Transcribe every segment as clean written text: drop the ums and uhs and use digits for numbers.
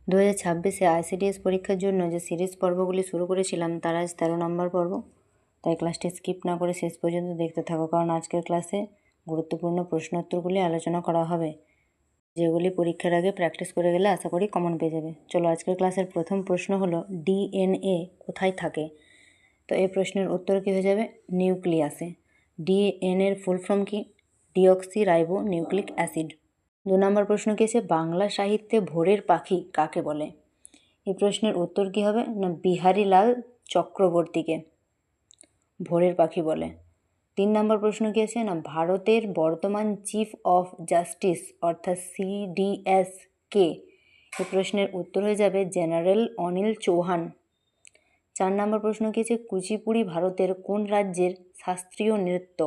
2026-এ ICDS পরীক্ষার জন্য যে সিরিজ পর্বগুলি শুরু করেছিলাম তার আজ 13 নম্বর পর্ব। তাই ক্লাসটি স্কিপ না করে শেষ পর্যন্ত দেখতে থাকো, কারণ আজকের ক্লাসে গুরুত্বপূর্ণ প্রশ্নোত্তরগুলি আলোচনা করা হবে, যেগুলি পরীক্ষার আগে প্র্যাকটিস করে গেলে আশা করি কমন পেয়ে যাবে। চলো, আজকের ক্লাসের প্রথম প্রশ্ন হলো DNA কোথায় থাকে? তো এই প্রশ্নের উত্তর কী হয়ে যাবে? নিউক্লিয়াসে। DNA এর ফুল ফর্ম কি? Deoxy ribo nucleic acid. 2 নম্বর প্রশ্ন কি আছে? বাংলা সাহিত্যে ভোরের পাখি কাকে বলে? এই প্রশ্নের উত্তর কি হবে? না, বিহারীলাল চক্রবর্তীকে ভোরের পাখি বলে। 3 নম্বর প্রশ্ন কি আছে? না, ভারতের বর্তমান চিফ অফ জাস্টিস অর্থাৎ CDS কে? এই প্রশ্নের উত্তর হয়ে যাবে জেনারেল অনিল চৌহান। 4 নম্বর প্রশ্ন কি আছে? কুচিপুড়ি ভারতের কোন রাজ্যের শাস্ত্রীয় নৃত্য?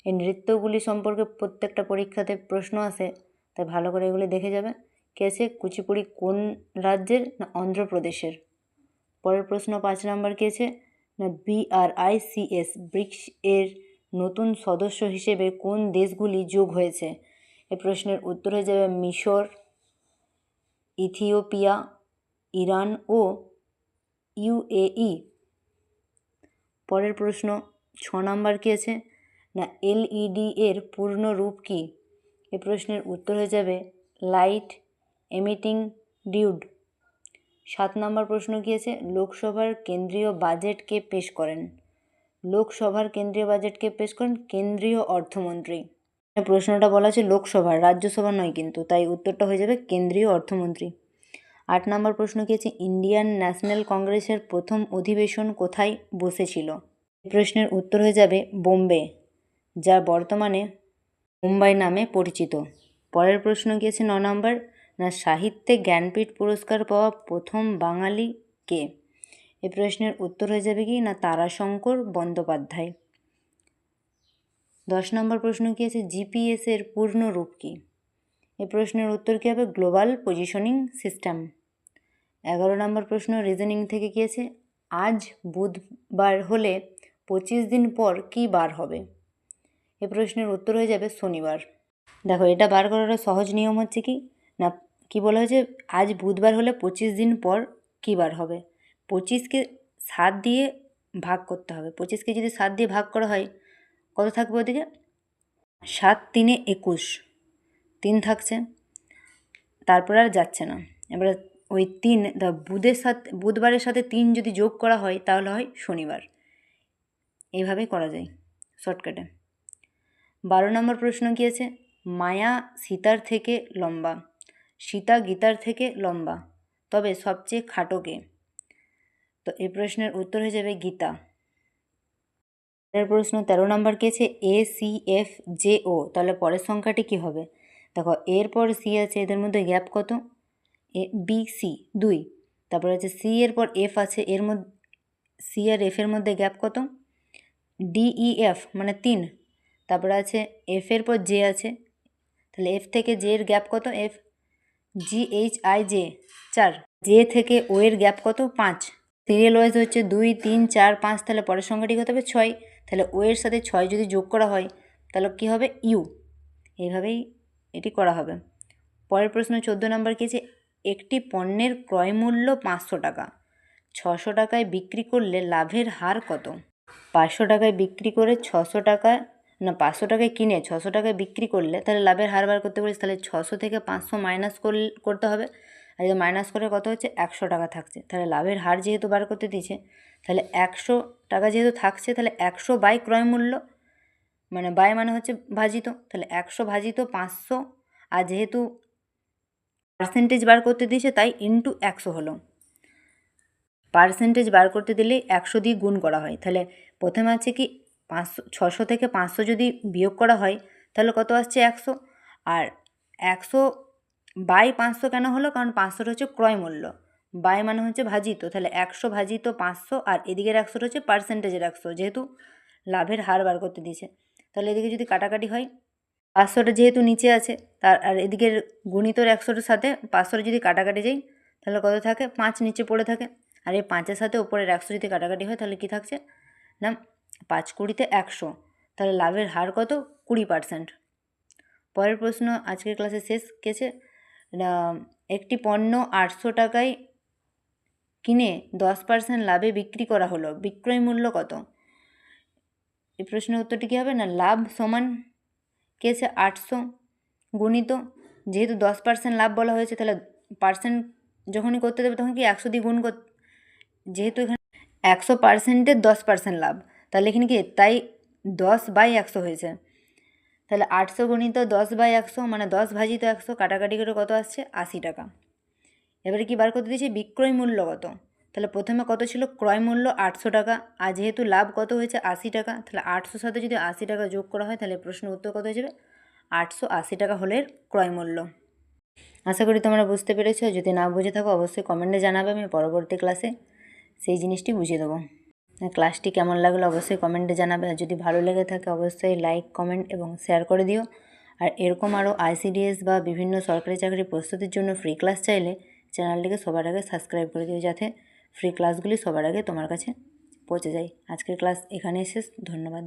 এই নৃত্যগুলি সম্পর্কে প্রত্যেকটা পরীক্ষাতে প্রশ্ন আসে, তাই ভালো করে এগুলি দেখে যাবে। কে আছে? কুচিপুড়ি কোন রাজ্যের? না, অন্ধ্রপ্রদেশের। পরের প্রশ্ন 5 নম্বর কি আছে? না, BRICS ব্রিক্স এর নতুন সদস্য হিসেবে কোন দেশগুলি যোগ হয়েছে? এই প্রশ্নের উত্তর হয়ে যাবে মিশর, ইথিওপিয়া, ইরান ও UAE। পরের প্রশ্ন 6 নম্বর কি আছে? না, LED এর পূর্ণ রূপ কি? এই প্রশ্নের উত্তর হয়ে যাবে লাইট এমিটিং ডিউড। 7 নম্বর প্রশ্ন কি আছে? লোকসভার কেন্দ্রীয় বাজেটকে পেশ করেন? লোকসভার কেন্দ্রীয় বাজেটকে পেশ করেন কেন্দ্রীয় অর্থমন্ত্রী। প্রশ্নটা বলা আছে লোকসভার, রাজ্যসভা নয় কিন্তু, তাই উত্তরটা হয়ে যাবে কেন্দ্রীয় অর্থমন্ত্রী। 8 নম্বর প্রশ্ন কি আছে? ইন্ডিয়ান ন্যাশনাল কংগ্রেসের প্রথম অধিবেশন কোথায় বসেছিল? এই প্রশ্নের উত্তর হয়ে যাবে বোম্বে, যা বর্তমানে মুম্বাই নামে পরিচিত। পরের প্রশ্ন কি আছে? 9 নম্বর, না, সাহিত্যে জ্ঞানপীঠ পুরস্কার পাওয়া প্রথম বাঙালি কে? এই প্রশ্নের উত্তর হয়ে যাবে কি? না, তারাশঙ্কর বন্দ্যোপাধ্যায়। 10 নম্বর প্রশ্ন কি আছে? GPS এর পূর্ণ রূপ কি? এই প্রশ্নের উত্তর কী হবে? Global positioning system. 11 নম্বর প্রশ্ন রিজনিং থেকে কি আছে? আজ বুধবার হলে 25 দিন পর কি বার হবে? এই প্রশ্নের উত্তর হয়ে যাবে শনিবার। দেখো, এটা বার করার সহজ নিয়ম হচ্ছে কি না, কি বলা হয়েছে? আজ বুধবার হলে 25 দিন পর কী বার হবে? 25কে 7 দিয়ে ভাগ করতে হবে। 25কে যদি 7 দিয়ে ভাগ করা হয়, কত থাকবে ওদিকে? 7 3 21, 3 থাকছে, তারপর আর যাচ্ছে না। এবার ওই 3 বুধবারের সাথে 3 যদি যোগ করা হয় তাহলে হয় শনিবার। এইভাবেই করা যায় শর্টকাটে। 12 নম্বর প্রশ্ন কি আছে? মায়া সীতার থেকে লম্বা, সীতা গীতার থেকে লম্বা, তবে সবচেয়ে খাটো কে? তো এই প্রশ্নের উত্তর হয়ে যাবে গীতা। পরের প্রশ্ন 13 নম্বর কি আছে? ACFJO, তাহলে পরের সংখ্যাটি কি হবে? দেখো, এরপর সি আছে, এদের মধ্যে গ্যাপ কত? BC 2। তারপর আছে সি এর পর এফ আছে, এর মধ্যে সি আর এফ এর মধ্যে গ্যাপ কত? DEF মানে 3। তারপরে আছে এফ এর পর জে আছে, তাহলে এফ থেকে জে এর গ্যাপ কত? GHIJ 4। জে থেকে ও এর গ্যাপ কত? 5। সিরিয়াল ওয়াইজ হচ্ছে 2 3 4 5, তাহলে পরের সংখ্যাটি কত হবে? 6। তাহলে ও এর সাথে 6 যদি যোগ করা হয় তাহলে কি হবে? ইউ। এইভাবেই এটি করা হবে। পরের প্রশ্ন 14 নম্বর কি আছে? একটি পণ্যের ক্রয় মূল্য 500 টাকা, 600 টাকায় বিক্রি করলে লাভের হার কত? 500 টাকায় বিক্রি করে 600 টাকা, না, 500 টাকায় কিনে 600 টাকায় বিক্রি করলে তাহলে লাভের হার বার করতে পারিস, তাহলে 600 থেকে 500 মাইনাস করতে হবে। আর যদি মাইনাস করে কত হচ্ছে? 100 টাকা থাকছে। তাহলে লাভের হার যেহেতু বার করতে দিয়েছে, তাহলে 100 টাকা যেহেতু থাকছে, তাহলে 100 বাই ক্রয় মূল্য, মানে বাই মানে হচ্ছে ভাজিত, তাহলে 100 ভাজিত 500, আর যেহেতু পার্সেন্টেজ বার করতে দিয়েছে তাই ইন্টু 100 হলো। পার্সেন্টেজ বার করতে দিলেই 100 দিয়ে গুণ করা হয়। তাহলে প্রথমে আছে কি 600 থেকে 500 যদি বিয়োগ করা হয় তাহলে কত আসছে? 100। আর 100 বাই 500 কেন হলো? কারণ 500 হচ্ছে ক্রয় মূল্য, বাই মানে হচ্ছে ভাজিত, তাহলে 100 ভাজিত 500, আর এদিকের 100 হচ্ছে পার্সেন্টেজের 100, যেহেতু লাভের হার বার করতে দিয়েছে। তাহলে এদিকে যদি কাটাকাটি হয়, 500টা যেহেতু নিচে আছে, আর এদিকের গুণিতর 100টার সাথে 500 যদি কাটাকাটি যায় তাহলে কত থাকে? 5 নিচে পড়ে থাকে। আর এই 5-এর সাথে ওপরের 100 যদি কাটাকাটি হয় তাহলে কি থাকছে? না, 5 কুড়িতে 100, তাহলে লাভের হার কত? 20%। পরের প্রশ্ন আজকের ক্লাসে শেষ কেছে, একটি পণ্য 800 টাকায় কিনে 10% লাভে বিক্রি করা হলো, বিক্রয় মূল্য কত? এই প্রশ্নের উত্তরটি কী হবে না, লাভ সমান কী আছে 800 গুণিত, যেহেতু 10% লাভ বলা হয়েছে তাহলে পার্সেন্ট যখনই করতে দেবে তখন কি 100 দিয়ে গুণ কর, যেহেতু এখানে 100%-এর 10% লাভ, তাহলে এখানে কি তাই 10/100 হয়েছে। তাহলে 800 গুণিত 10/100 মানে 10 ভাজিত 100, কাটাকাটি করে কত আসছে 80 টাকা। এবারে কি বার করতে দিয়েছি, বিক্রয় মূল্য কত? তাহলে প্রথমে কত ছিল, ক্রয় মূল্য 800 টাকা, আর যেহেতু লাভ কত হয়েছে 80 টাকা, তাহলে 800 সাথে যদি 80 টাকা যোগ করা হয় তাহলে প্রশ্নের উত্তর কত হয়ে যাবে, 880 টাকা হলে ক্রয় মূল্য। আশা করি তোমরা বুঝতে পেরেছো। যদি না বুঝে থাকো অবশ্যই কমেন্টে জানাবে, আমি পরবর্তী ক্লাসে সেই জিনিসটি বুঝিয়ে দেবো। ক্লাসটি কেমন লাগলো অবশ্যই কমেন্টে জানাবে, আর যদি ভালো লেগে থাকে অবশ্যই লাইক, কমেন্ট এবং শেয়ার করে দিও। আর এরকম আরও ICDS বা বিভিন্ন সরকারি চাকরির প্রস্তুতির জন্য ফ্রি ক্লাস চাইলে চ্যানেলটিকে সবার আগে সাবস্ক্রাইব করে দিও, যাতে ফ্রি ক্লাসগুলি সবার আগে তোমার কাছে পৌঁছে যায়। আজকের ক্লাস এখানেই শেষ, ধন্যবাদ।